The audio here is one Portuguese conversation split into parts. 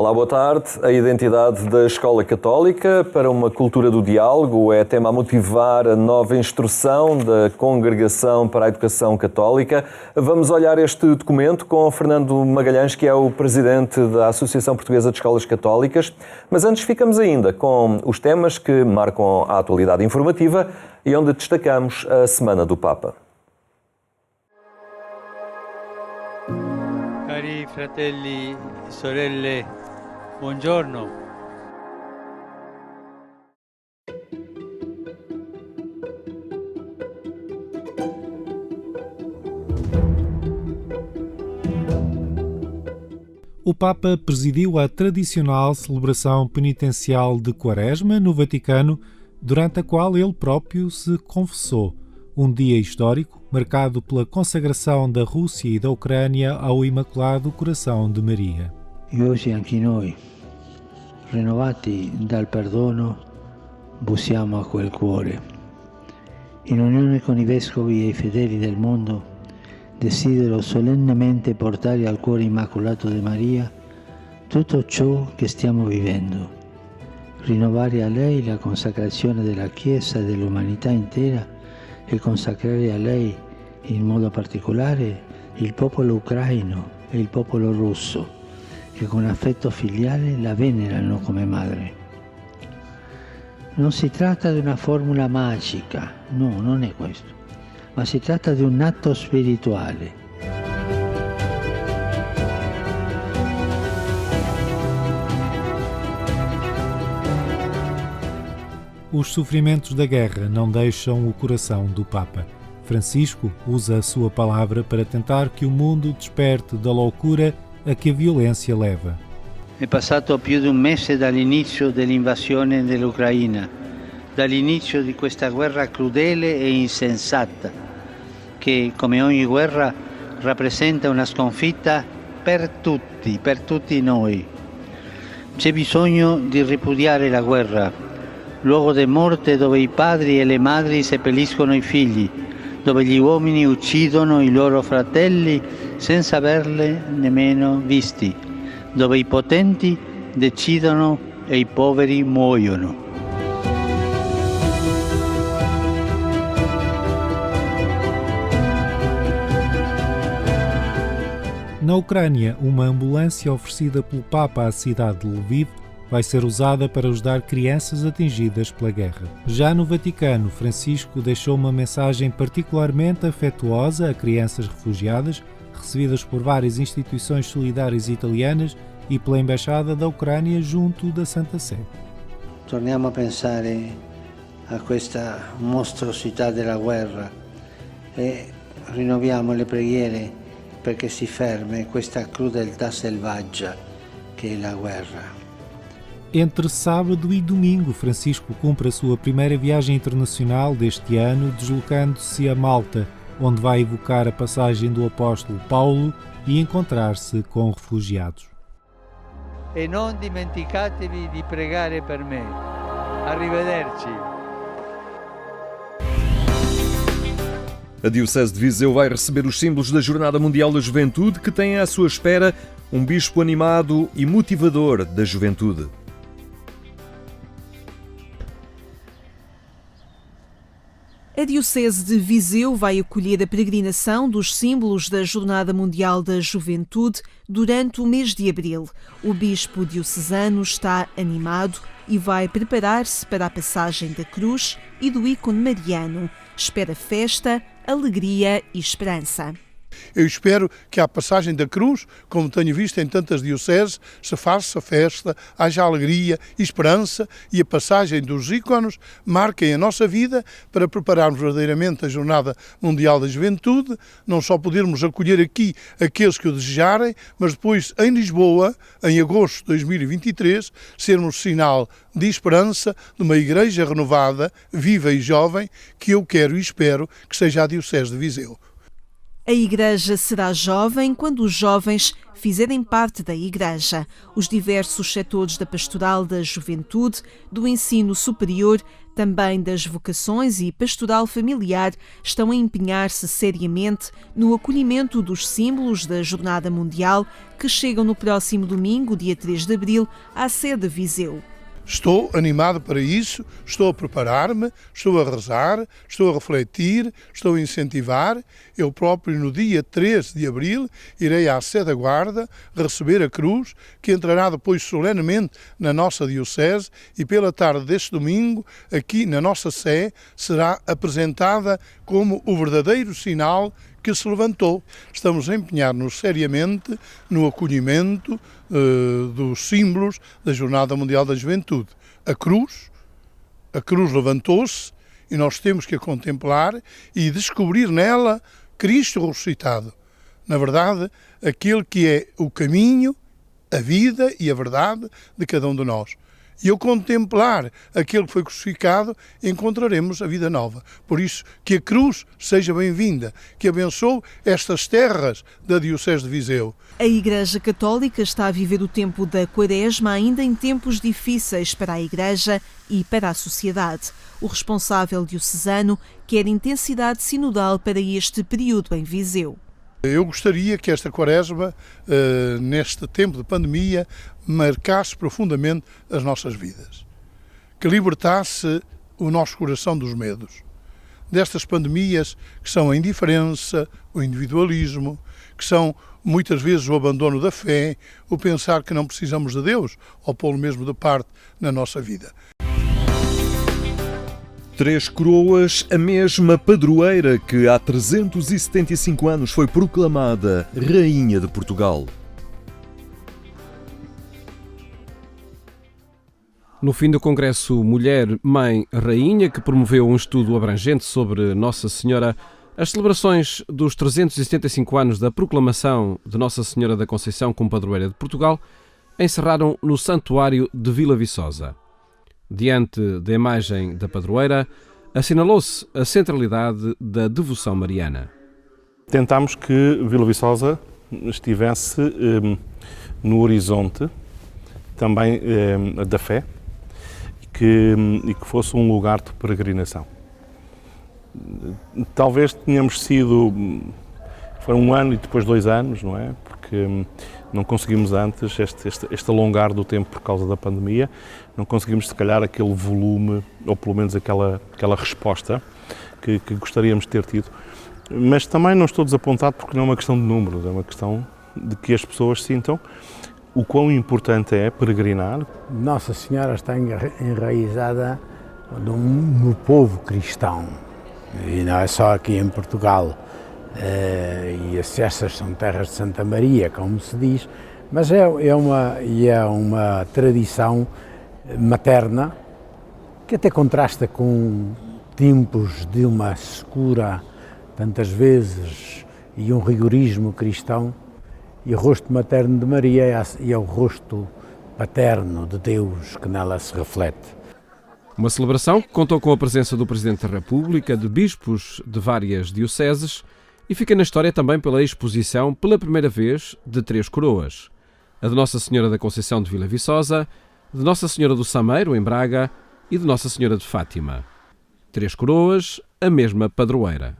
Olá, boa tarde. A identidade da Escola Católica para uma cultura do diálogo é tema a motivar a nova instrução da Congregação para a Educação Católica. Vamos olhar este documento com Fernando Magalhães, que é o presidente da Associação Portuguesa de Escolas Católicas. Mas antes ficamos ainda com os temas que marcam a atualidade informativa e onde destacamos a Semana do Papa. Cari fratelli e sorelle, buongiorno. O Papa presidiu a tradicional celebração penitencial de Quaresma no Vaticano, durante a qual ele próprio se confessou. Um dia histórico, marcado pela consagração da Rússia e da Ucrânia ao Imaculado Coração de Maria. E hoje anche noi, rinnovati dal perdono, bussiamo a quel cuore. In unione con i vescovi e i fedeli del mondo, desidero solennemente portare al cuore immacolato di Maria tutto ciò che stiamo vivendo. Rinnovare a lei la consacrazione della Chiesa e dell'umanità intera e consacrare a lei in modo particolare il popolo ucraino e il popolo russo, che con affetto filiale la venerano come madre. Non si tratta di una formula magica, no, non è questo, ma si tratta di un atto spirituale. Os sofrimentos da guerra não deixam o coração do Papa. Francisco usa a sua palavra para tentar que o mundo desperte da loucura a que a violência leva. È passato più di un mese dall'inizio dell'invasione dell'Ucraina, dall'inizio di questa guerra crudele e insensata, che come ogni guerra rappresenta una sconfitta per tutti noi. C'è bisogno di ripudiare la guerra, luogo di morte dove i padri e le madri seppelliscono i figli, dove gli uomini uccidono i loro fratelli senza averli nemmeno visti, dove i potenti decidono e i poveri muoiono. Na Ucrânia, uma ambulância oferecida pelo Papa à cidade de Lviv vai ser usada para ajudar crianças atingidas pela guerra. Já no Vaticano, Francisco deixou uma mensagem particularmente afetuosa a crianças refugiadas, recebidas por várias instituições solidárias italianas e pela Embaixada da Ucrânia junto da Santa Sé. Torniamo a pensare a questa mostruosità della guerra e rinnoviamo le preghiere perché si fermi questa crudeltà selvaggia che è la guerra. Entre sábado e domingo, Francisco cumpre a sua primeira viagem internacional deste ano, deslocando-se a Malta, onde vai evocar a passagem do apóstolo Paulo e encontrar-se com refugiados. E non dimenticatevi di pregare per me. Arrivederci. A Diocese de Viseu vai receber os símbolos da Jornada Mundial da Juventude, que tem à sua espera um bispo animado e motivador da juventude. A Diocese de Viseu vai acolher a peregrinação dos símbolos da Jornada Mundial da Juventude durante o mês de abril. O bispo diocesano está animado e vai preparar-se para a passagem da cruz e do ícone mariano. Espera festa, alegria e esperança. Eu espero que a passagem da cruz, como tenho visto em tantas dioceses, se faça festa, haja alegria e esperança e a passagem dos ícones marquem a nossa vida para prepararmos verdadeiramente a Jornada Mundial da Juventude, não só podermos acolher aqui aqueles que o desejarem, mas depois em Lisboa, em agosto de 2023, sermos sinal de esperança de uma igreja renovada, viva e jovem, que eu quero e espero que seja a Diocese de Viseu. A Igreja será jovem quando os jovens fizerem parte da Igreja. Os diversos setores da pastoral da juventude, do ensino superior, também das vocações e pastoral familiar estão a empenhar-se seriamente no acolhimento dos símbolos da Jornada Mundial que chegam no próximo domingo, dia 3 de abril, à sede de Viseu. Estou animado para isso, estou a preparar-me, estou a rezar, estou a refletir, estou a incentivar. Eu próprio, no dia 13 de abril, irei à Sé da Guarda receber a cruz, que entrará depois solenemente na nossa diocese e pela tarde deste domingo, aqui na nossa Sé, será apresentada como o verdadeiro sinal que se levantou. Estamos a empenhar-nos seriamente no acolhimento dos símbolos da Jornada Mundial da Juventude. A cruz levantou-se e nós temos que a contemplar e descobrir nela Cristo ressuscitado. Na verdade, aquele que é o caminho, a vida e a verdade de cada um de nós. E ao contemplar aquele que foi crucificado, encontraremos a vida nova. Por isso, que a cruz seja bem-vinda, que abençoe estas terras da Diocese de Viseu. A Igreja Católica está a viver o tempo da Quaresma ainda em tempos difíceis para a Igreja e para a sociedade. O responsável diocesano quer intensidade sinodal para este período em Viseu. Eu gostaria que esta Quaresma, neste tempo de pandemia, marcasse profundamente as nossas vidas. Que libertasse o nosso coração dos medos. Destas pandemias que são a indiferença, o individualismo, que são muitas vezes o abandono da fé, o pensar que não precisamos de Deus, ou pô-lo mesmo de parte na nossa vida. Três Coroas, a mesma padroeira que há 375 anos foi proclamada Rainha de Portugal. No fim do Congresso Mulher, Mãe, Rainha, que promoveu um estudo abrangente sobre Nossa Senhora, as celebrações dos 375 anos da proclamação de Nossa Senhora da Conceição como padroeira de Portugal encerraram no Santuário de Vila Viçosa. Diante da imagem da padroeira, assinalou-se a centralidade da devoção mariana. Tentámos que Vila Viçosa estivesse no horizonte também da fé e que fosse um lugar de peregrinação. Talvez tenhamos sido, foi 1 ano e depois 2 anos, não é? Porque não conseguimos antes este alongar do tempo por causa da pandemia, não conseguimos se calhar aquele volume, ou pelo menos aquela resposta que gostaríamos de ter tido. Mas também não estou desapontado porque não é uma questão de números, é uma questão de que as pessoas sintam o quão importante é peregrinar. Nossa Senhora está enraizada no povo cristão, e não é só aqui em Portugal. E essas são terras de Santa Maria, como se diz, mas é uma tradição materna que até contrasta com tempos de uma secura, tantas vezes, e um rigorismo cristão, e o rosto materno de Maria é o rosto paterno de Deus que nela se reflete. Uma celebração que contou com a presença do Presidente da República, de bispos de várias dioceses, e fica na história também pela exposição, pela primeira vez, de 3 coroas. A de Nossa Senhora da Conceição de Vila Viçosa, de Nossa Senhora do Sameiro, em Braga, e de Nossa Senhora de Fátima. 3 coroas, a mesma padroeira.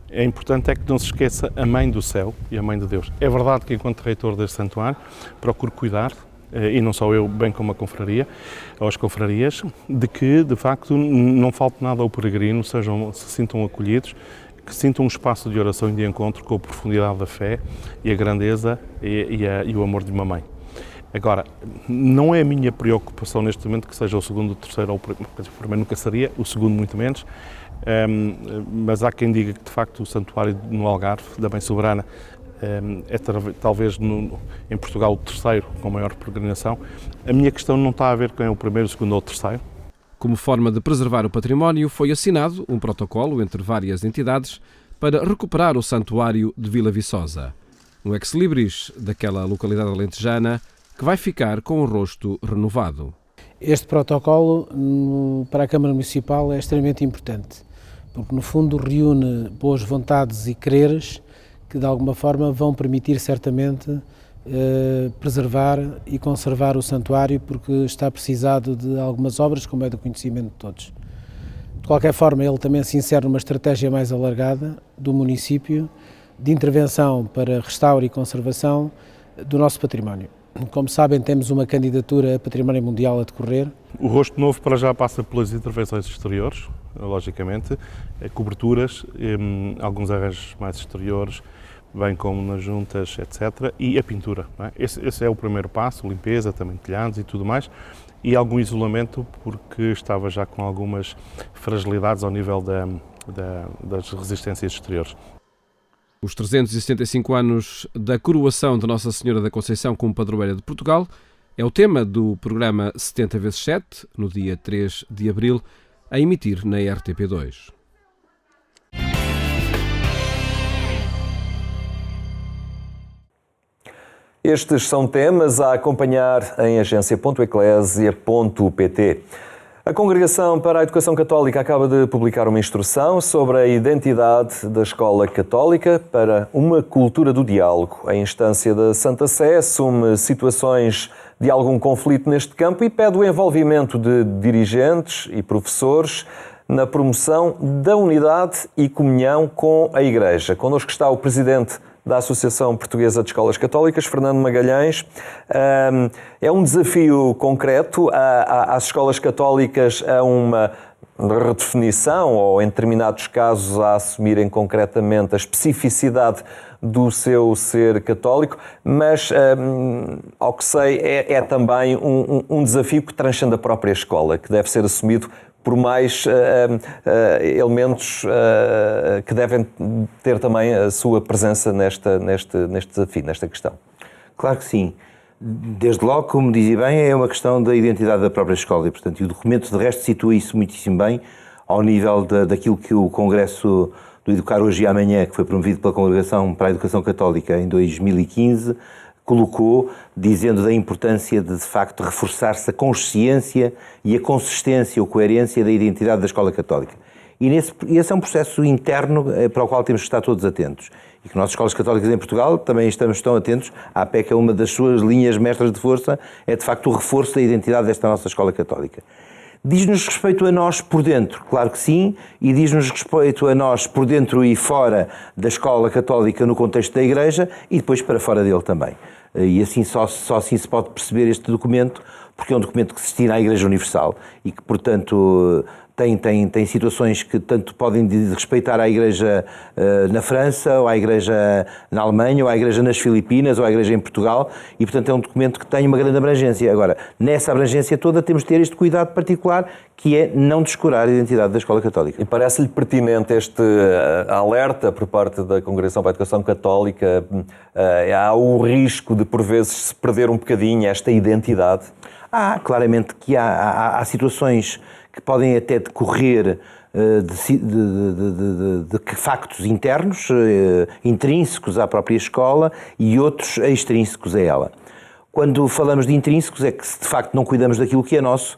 É importante é que não se esqueça a Mãe do Céu e a Mãe de Deus. É verdade que, enquanto reitor deste santuário, procuro cuidar, e não só eu, bem como a confraria, ou as confrarias, de que, de facto, não falte nada ao peregrino, se sintam acolhidos, que sintam um espaço de oração e de encontro com a profundidade da fé e a grandeza e o amor de uma mãe. Agora, não é a minha preocupação neste momento que seja o segundo, o terceiro ou o primeiro nunca seria, o segundo muito menos, mas há quem diga que de facto o santuário no Algarve, da Mãe Soberana, é talvez em Portugal o terceiro com maior peregrinação. A minha questão não está a ver com é o primeiro, o segundo ou o terceiro. Como forma de preservar o património, foi assinado um protocolo entre várias entidades para recuperar o Santuário de Vila Viçosa. Um ex-libris daquela localidade alentejana que vai ficar com o rosto renovado. Este protocolo para a Câmara Municipal é extremamente importante, porque no fundo reúne boas vontades e quereres que de alguma forma vão permitir certamente preservar e conservar o santuário, porque está precisado de algumas obras, como é do conhecimento de todos. De qualquer forma, ele também se insere numa estratégia mais alargada do município de intervenção para restauro e conservação do nosso património. Como sabem, temos uma candidatura a Património Mundial a decorrer. O Rosto Novo para já passa pelas intervenções exteriores, logicamente, coberturas, alguns arranjos mais exteriores, bem como nas juntas, etc. E a pintura. Não é? Esse é o primeiro passo, limpeza, também telhados e tudo mais. E algum isolamento, porque estava já com algumas fragilidades ao nível das resistências exteriores. Os 375 anos da coroação de Nossa Senhora da Conceição como padroeira de Portugal é o tema do programa 70x7, no dia 3 de abril, a emitir na RTP2. Estes são temas a acompanhar em agência.eclesia.pt. A Congregação para a Educação Católica acaba de publicar uma instrução sobre a identidade da Escola Católica para uma cultura do diálogo. A instância da Santa Sé assume situações de algum conflito neste campo e pede o envolvimento de dirigentes e professores na promoção da unidade e comunhão com a Igreja. Connosco está o presidente da Associação Portuguesa de Escolas Católicas, Fernando Magalhães. É um desafio concreto às escolas católicas a uma redefinição ou, em determinados casos, a assumirem concretamente a especificidade do seu ser católico, mas, ao que sei, é também um desafio que transcende a própria escola, que deve ser assumido por mais elementos que devem ter também a sua presença neste desafio, nesta questão. Claro que sim. Desde logo, como dizia bem, é uma questão da identidade da própria escola e, portanto, o documento de resto situa isso muitíssimo bem ao nível daquilo que o Congresso do Educar Hoje e Amanhã, que foi promovido pela Congregação para a Educação Católica em 2015, colocou, dizendo da importância de facto, reforçar-se a consciência e a consistência ou coerência da identidade da escola católica. E esse é um processo interno para o qual temos que estar todos atentos. E que nós, escolas católicas em Portugal, também estamos tão atentos. A APEC, uma das suas linhas mestras de força, é de facto o reforço da identidade desta nossa escola católica. Diz-nos respeito a nós por dentro, claro que sim, e diz-nos respeito a nós por dentro e fora da escola católica no contexto da Igreja e depois para fora dele também. E assim só assim se pode perceber este documento, porque é um documento que se destina à Igreja Universal e que, portanto, tem situações que tanto podem respeitar à Igreja na França, ou à Igreja na Alemanha, ou à Igreja nas Filipinas, ou à Igreja em Portugal, e portanto é um documento que tem uma grande abrangência. Agora, nessa abrangência toda temos de ter este cuidado particular, que é não descurar a identidade da Escola Católica. E parece-lhe pertinente este alerta por parte da Congregação para a Educação Católica? Há o risco de, por vezes, se perder um bocadinho esta identidade? Claramente que há situações que podem até decorrer de factos internos, intrínsecos à própria escola e outros extrínsecos a ela. Quando falamos de intrínsecos é que se de facto não cuidamos daquilo que é nosso,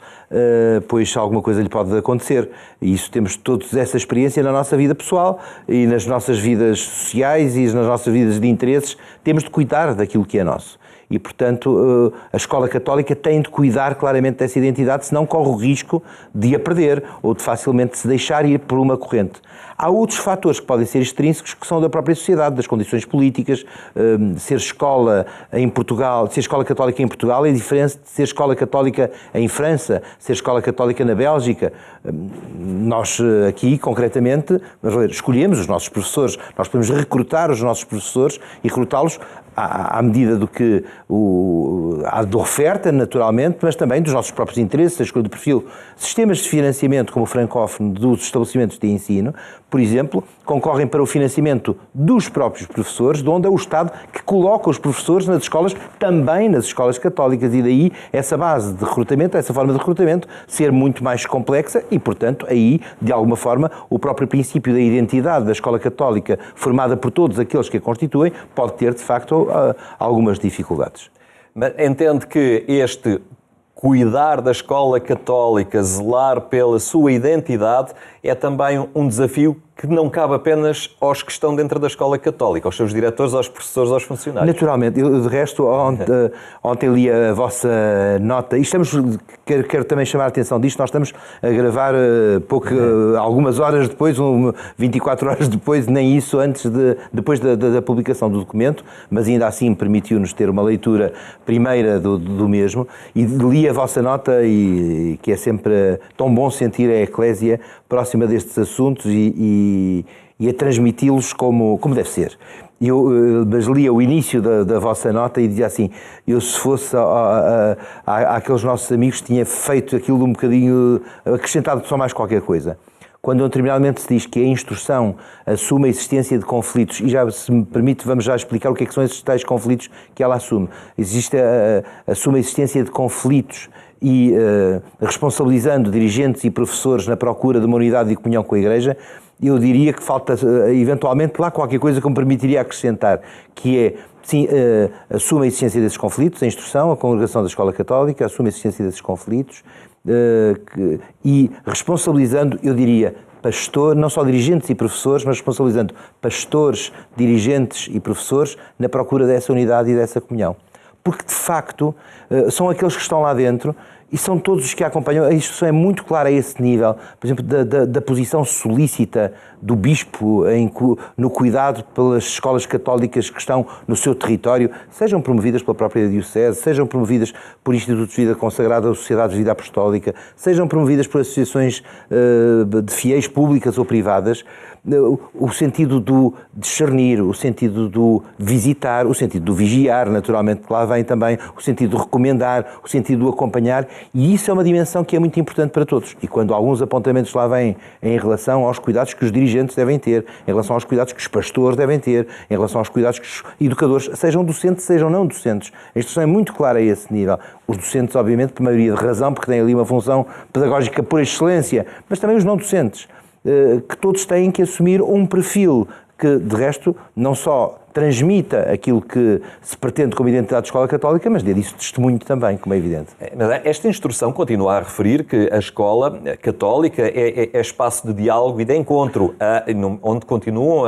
pois alguma coisa lhe pode acontecer. E isso temos todos essa experiência na nossa vida pessoal e nas nossas vidas sociais e nas nossas vidas de interesses. Temos de cuidar daquilo que é nosso. E, portanto, a escola católica tem de cuidar claramente dessa identidade, senão corre o risco de a perder ou de facilmente se deixar ir por uma corrente. Há outros fatores que podem ser extrínsecos, que são da própria sociedade, das condições políticas. Ser escola em Portugal, ser escola católica em Portugal é diferente de ser escola católica em França, ser escola católica na Bélgica. Nós aqui, concretamente, escolhemos os nossos professores, nós podemos recrutar os nossos professores e recrutá-los à medida do que da oferta, naturalmente, mas também dos nossos próprios interesses, da escolha de perfil. Sistemas de financiamento, como o francófono dos estabelecimentos de ensino, por exemplo, concorrem para o financiamento dos próprios professores, de onde é o Estado que coloca os professores nas escolas, também nas escolas católicas, e daí essa base de recrutamento, essa forma de recrutamento, ser muito mais complexa e, portanto, aí, de alguma forma, o próprio princípio da identidade da escola católica, formada por todos aqueles que a constituem, pode ter, de facto, algumas dificuldades. Mas entende que este cuidar da escola católica, zelar pela sua identidade, é também um desafio que não cabe apenas aos que estão dentro da escola católica, aos seus diretores, aos professores, aos funcionários. Naturalmente. Eu, de resto, ontem li a vossa nota e quero também chamar a atenção disto. Nós estamos a gravar algumas horas depois, 24 horas depois, nem isso depois da publicação do documento, mas ainda assim permitiu-nos ter uma leitura primeira do mesmo, e li a vossa nota, e que é sempre tão bom sentir a Eclésia próxima destes assuntos e a transmiti-los como deve ser. Mas lia o início da vossa nota e dizia assim: eu, se fosse àqueles nossos amigos, tinha feito aquilo um bocadinho, acrescentado só mais qualquer coisa. Quando um determinado momento se diz que a instrução assume a existência de conflitos, e já, se me permite, vamos já explicar o que é que são esses tais conflitos que ela assume. Assume a existência de conflitos e responsabilizando dirigentes e professores na procura de uma unidade e comunhão com a Igreja. Eu diria que falta, eventualmente, lá qualquer coisa que me permitiria acrescentar, que é, sim, assume a existência desses conflitos, a instrução, a congregação da Escola Católica assume a existência desses conflitos, e responsabilizando, eu diria, não só dirigentes e professores, mas responsabilizando pastores, dirigentes e professores na procura dessa unidade e dessa comunhão. Porque, de facto, são aqueles que estão lá dentro e são todos os que a acompanham. A instrução é muito clara a esse nível, por exemplo, da posição solícita do bispo no cuidado pelas escolas católicas que estão no seu território, sejam promovidas pela própria diocese, sejam promovidas por institutos de vida consagrada ou sociedades de vida apostólica, sejam promovidas por associações de fiéis públicas ou privadas. O sentido do discernir, o sentido do visitar, o sentido do vigiar, naturalmente, que lá vem também, o sentido do recomendar, o sentido do acompanhar, e isso é uma dimensão que é muito importante para todos. E quando alguns apontamentos lá vêm em relação aos cuidados que os dirigentes devem ter, em relação aos cuidados que os pastores devem ter, em relação aos cuidados que os educadores, sejam docentes, sejam não docentes, a instrução é muito clara a esse nível. Os docentes, obviamente, por maioria de razão, porque têm ali uma função pedagógica por excelência, mas também os não docentes, que todos têm que assumir um perfil que, de resto, não só transmita aquilo que se pretende como identidade de escola católica, mas dê disso testemunho também, como é evidente. Esta instrução continua a referir que a escola católica é espaço de diálogo e de encontro, onde continuam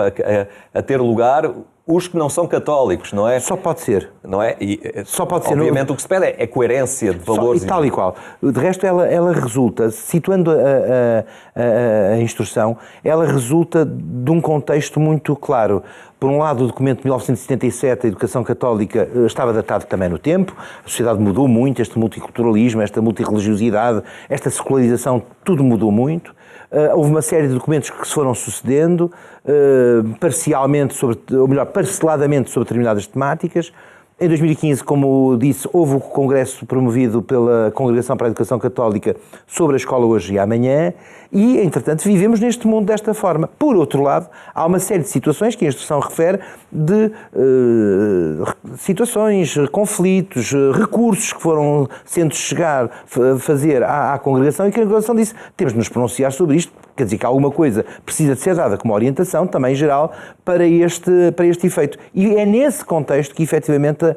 a ter lugar os que não são católicos, não é? Só pode ser. Não é? Só pode ser. Obviamente o que se pede é coerência de valores. Tal e qual. De resto, ela resulta, situando a instrução, ela resulta de um contexto muito claro. Por um lado, o documento de 1977, a educação católica, estava datado também no tempo, a sociedade mudou muito, este multiculturalismo, esta multirreligiosidade, esta secularização, tudo mudou muito. Houve uma série de documentos que se foram sucedendo, parceladamente sobre determinadas temáticas. Em 2015, como disse, houve o congresso promovido pela Congregação para a Educação Católica sobre a escola hoje e amanhã, e, entretanto, vivemos neste mundo desta forma. Por outro lado, há uma série de situações que a instrução refere de situações, conflitos, recursos que foram sendo fazer à Congregação, e que a Congregação disse: temos de nos pronunciar sobre isto. Quer dizer que alguma coisa precisa de ser dada como orientação, também geral, para este efeito. E é nesse contexto que, efetivamente,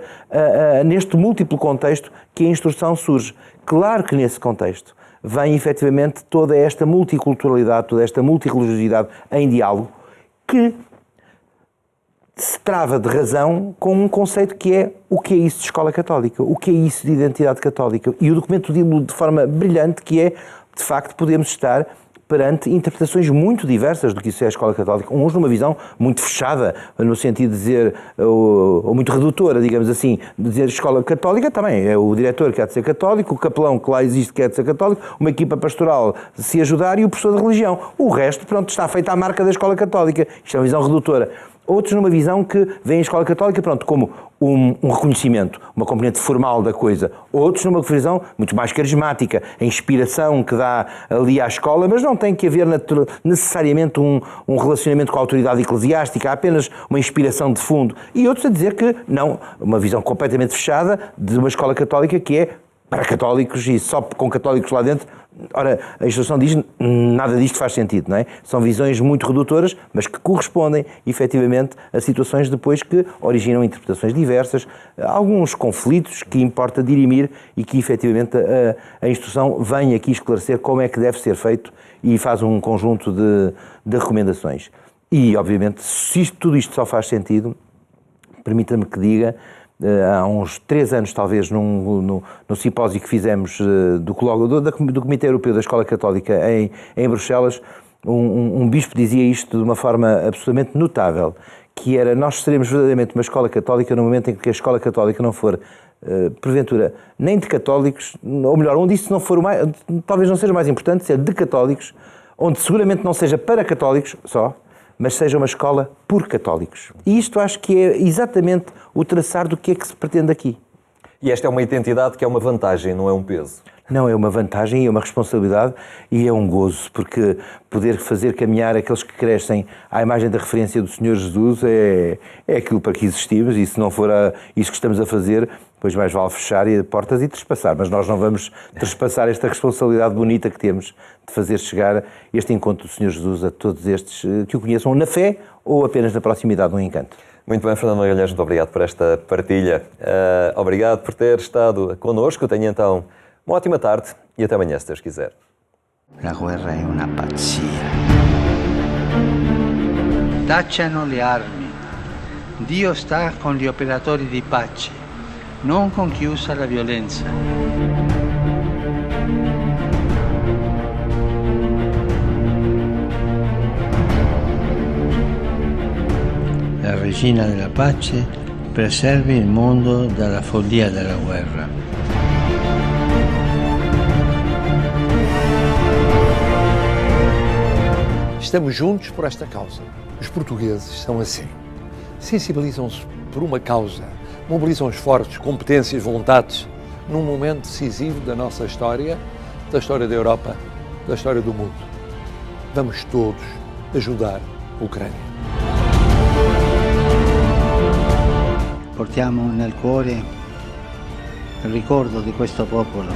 neste múltiplo contexto, que a instrução surge. Claro que nesse contexto vem, efetivamente, toda esta multiculturalidade, toda esta multirreligiosidade em diálogo, que se trava de razão com um conceito que é: o que é isso de escola católica? O que é isso de identidade católica? E o documento diz de forma brilhante que é, de facto, podemos estar perante interpretações muito diversas do que isso é a escola católica. Uns numa visão muito fechada, no sentido de dizer, ou muito redutora, digamos assim, de dizer escola católica também é o diretor que há de ser católico, o capelão que lá existe que há de ser católico, uma equipa pastoral se ajudar e o professor de religião. O resto, pronto, está feita a marca da escola católica. Isto é uma visão redutora. Outros numa visão que vem a escola católica, pronto, como um reconhecimento, uma componente formal da coisa. Outros numa visão muito mais carismática, a inspiração que dá ali à escola, mas não tem que haver necessariamente um relacionamento com a autoridade eclesiástica, há apenas uma inspiração de fundo. E outros a dizer que não, uma visão completamente fechada de uma escola católica que é para católicos e só com católicos lá dentro. Ora, a instrução diz nada disto faz sentido, não é? São visões muito redutoras, mas que correspondem efetivamente a situações depois que originam interpretações diversas, alguns conflitos que importa dirimir e que efetivamente a instrução vem aqui esclarecer como é que deve ser feito e faz um conjunto de recomendações. E, obviamente, se tudo isto só faz sentido, permita-me que diga, há uns 3 anos, talvez, no simpósio que fizemos do Comitê Europeu da Escola Católica em Bruxelas, um bispo dizia isto de uma forma absolutamente notável, que era: nós seremos verdadeiramente uma escola católica no momento em que a escola católica não for, porventura, nem de católicos, ou melhor, onde isso não for o mais, talvez não seja o mais importante, ser de católicos, onde seguramente não seja para católicos só, mas seja uma escola por católicos. E isto acho que é exatamente o traçar do que é que se pretende aqui. E esta é uma identidade que é uma vantagem, não é um peso? Não, é uma vantagem, é uma responsabilidade e é um gozo, porque poder fazer caminhar aqueles que crescem à imagem da referência do Senhor Jesus é aquilo para que existimos, e se não for isso que estamos a fazer, pois mais vale fechar portas e trespassar. Mas nós não vamos trespassar esta responsabilidade bonita que temos de fazer chegar este encontro do Senhor Jesus a todos estes que o conheçam na fé ou apenas na proximidade do encanto. Muito bem, Fernando Magalhães, muito obrigado por esta partilha. Obrigado por ter estado connosco. Tenha então uma ótima tarde e até amanhã, se Deus quiser. La guerra è una pazzia. Tacciano le armi. Dio sta con gli operatori di pace, non con chi usa la violenza. La regina della pace preservi il mondo dalla follia della guerra. Estamos juntos por esta causa. Os portugueses são assim. Sensibilizam-se por uma causa, mobilizam esforços, competências, vontades, num momento decisivo da nossa história, da história da Europa, da história do mundo. Vamos todos ajudar a Ucrânia. Portiamo nel cuore il ricordo di questo popolo.